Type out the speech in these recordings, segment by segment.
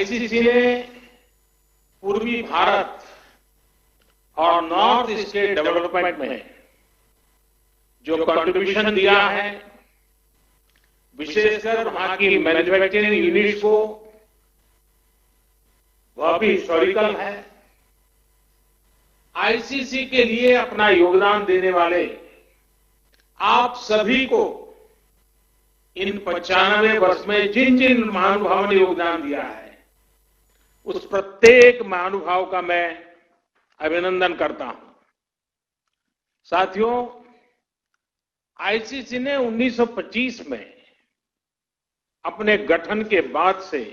ICC ने पूर्वी भारत और नॉर्थ ईस्ट के डेवलपमेंट में जो कंट्रीब्यूशन दिया है, विशेषकर वहां की मैन्युफैक्चरिंग यूनिट्स को, वह भी हिस्टोरिकल है। आईसीसी के लिए अपना योगदान देने वाले आप सभी को इन 95 वर्ष में जिन जिन महानुभावों ने योगदान दिया है, उस प्रत्येक महानुभाव का मैं अभिनंदन करता हूं। साथियों, आईसीसी ने 1925 में अपने गठन के बाद से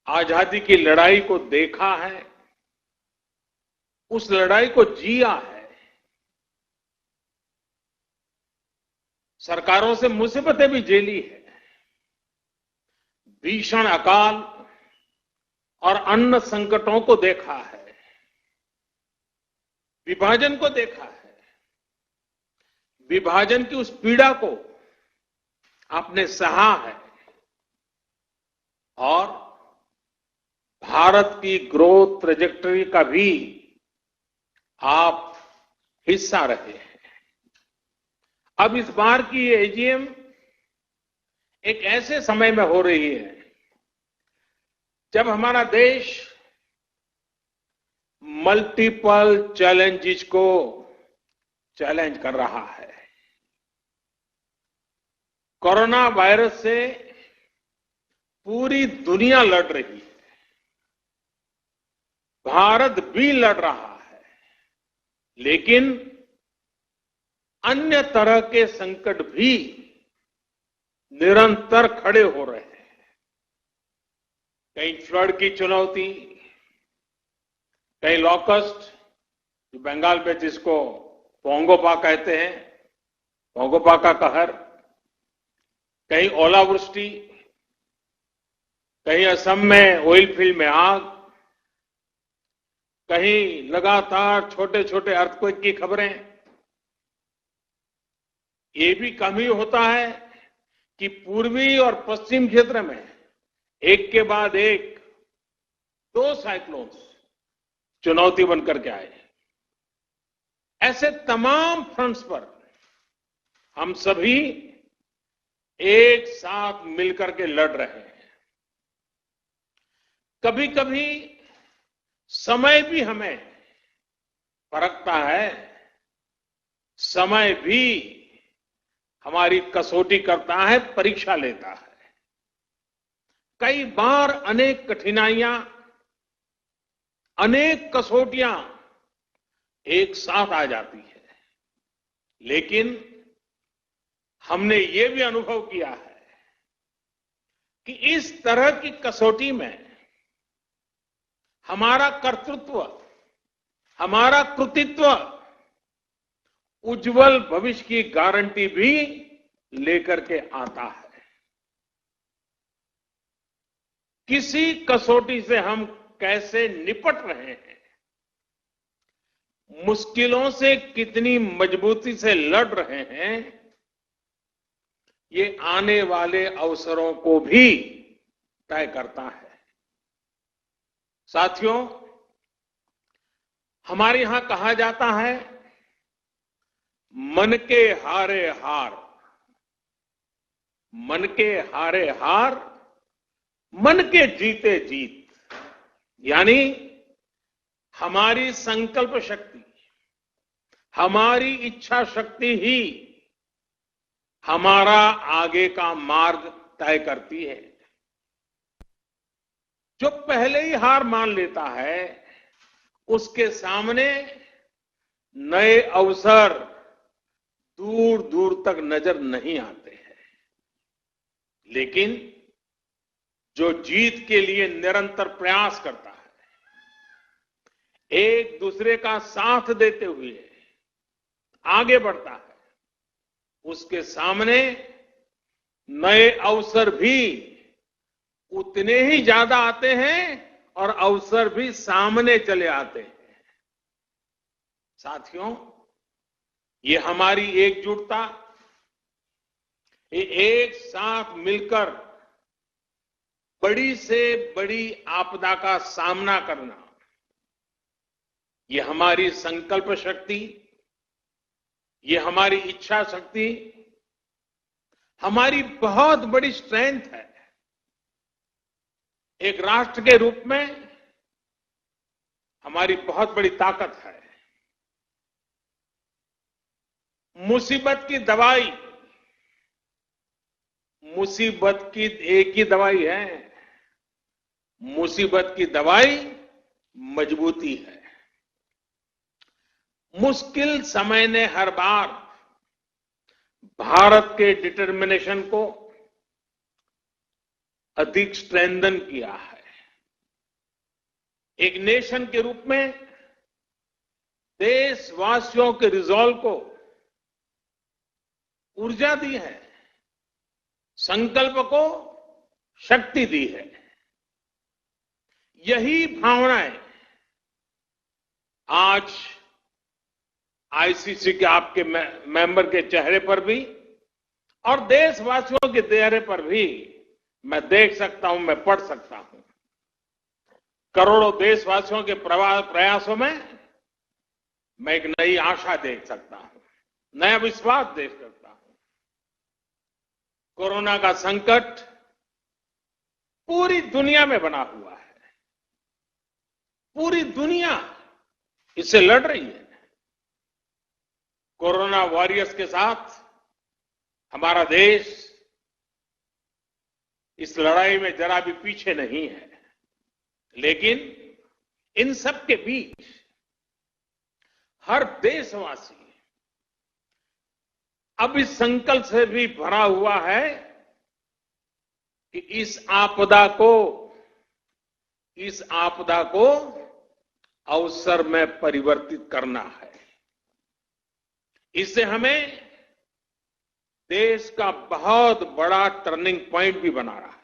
आजादी की लड़ाई को देखा है, उस लड़ाई को जिया है। सरकारों से मुसीबतें भी झेली है, भीषण अकाल और अन्न संकटों को देखा है, विभाजन को देखा है। विभाजन की उस पीड़ा को आपने सहा है और भारत की ग्रोथ ट्रेजेक्टरी का भी आप हिस्सा रहे हैं। अब इस बार की ये एजीएम एक ऐसे समय में हो रही है जब हमारा देश मल्टीपल चैलेंजेस को चैलेंज कर रहा है। कोरोना वायरस से पूरी दुनिया लड़ रही है, भारत भी लड़ रहा है, लेकिन अन्य तरह के संकट भी निरंतर खड़े हो रहे हैं। कहीं फ्लड की चुनौती, कहीं लॉकस्ट, जो बंगाल में जिसको पोंगोपा कहते हैं, पोंगोपा का कहर, कहीं ओलावृष्टि, कहीं असम में ऑयल फील्ड में आग, कहीं लगातार छोटे छोटे अर्थक्वेक की खबरें। ये भी कम ही होता है कि पूर्वी और पश्चिम क्षेत्र में एक के बाद एक 2 साइक्लोन्स चुनौती बनकर के आए। ऐसे तमाम फ्रंट्स पर हम सभी एक साथ मिलकर के लड़ रहे हैं। कभी कभी समय भी हमें परखता है, समय भी हमारी कसौटी करता है, परीक्षा लेता है। कई बार अनेक कठिनाइयां, अनेक कसौटियां एक साथ आ जाती है, लेकिन हमने ये भी अनुभव किया है कि इस तरह की कसौटी में हमारा कर्तृत्व, हमारा कृतित्व उज्जवल भविष्य की गारंटी भी लेकर के आता है। किसी कसौटी से हम कैसे निपट रहे हैं, मुश्किलों से कितनी मजबूती से लड़ रहे हैं, ये आने वाले अवसरों को भी तय करता है। साथियों, हमारे यहां कहा जाता है, मन के हारे हार, मन के हारे हार, मन के जीते जीत। यानी हमारी संकल्प शक्ति, हमारी इच्छा शक्ति ही हमारा आगे का मार्ग तय करती है। जो पहले ही हार मान लेता है, उसके सामने नए अवसर दूर दूर तक नजर नहीं आते हैं। लेकिन जो जीत के लिए निरंतर प्रयास करता है, एक दूसरे का साथ देते हुए आगे बढ़ता है, उसके सामने नए अवसर भी उतने ही ज्यादा आते हैं और अवसर भी सामने चले आते हैं। साथियों, ये हमारी एकजुटता, ये एक साथ मिलकर बड़ी से बड़ी आपदा का सामना करना, ये हमारी संकल्प शक्ति, ये हमारी इच्छा शक्ति, हमारी बहुत बड़ी स्ट्रेंथ है। एक राष्ट्र के रूप में हमारी बहुत बड़ी ताकत है। मुसीबत की दवाई, मुसीबत की एक ही दवाई है, मुसीबत की दवाई मजबूती है। मुश्किल समय ने हर बार भारत के डिटर्मिनेशन को अधिक स्ट्रेंथन किया है। एक नेशन के रूप में देशवासियों के रिजॉल्व को ऊर्जा दी है, संकल्प को शक्ति दी है। यही भावनाएं आज आईसीसी के आपके मेंबर के चेहरे पर भी और देशवासियों के चेहरे पर भी मैं देख सकता हूं, मैं पढ़ सकता हूं। करोड़ों देशवासियों के प्रयासों में मैं एक नई आशा देख सकता हूं, नया विश्वास देख सकता हूं। कोरोना का संकट पूरी दुनिया में बना हुआ है, पूरी दुनिया इससे लड़ रही है। कोरोना वॉरियर्स के साथ हमारा देश इस लड़ाई में जरा भी पीछे नहीं है। लेकिन इन सब के बीच हर देशवासी अब इस संकल्प से भी भरा हुआ है कि इस आपदा को अवसर में परिवर्तित करना है। इससे हमें देश का बहुत बड़ा टर्निंग पॉइंट भी बना रहा है।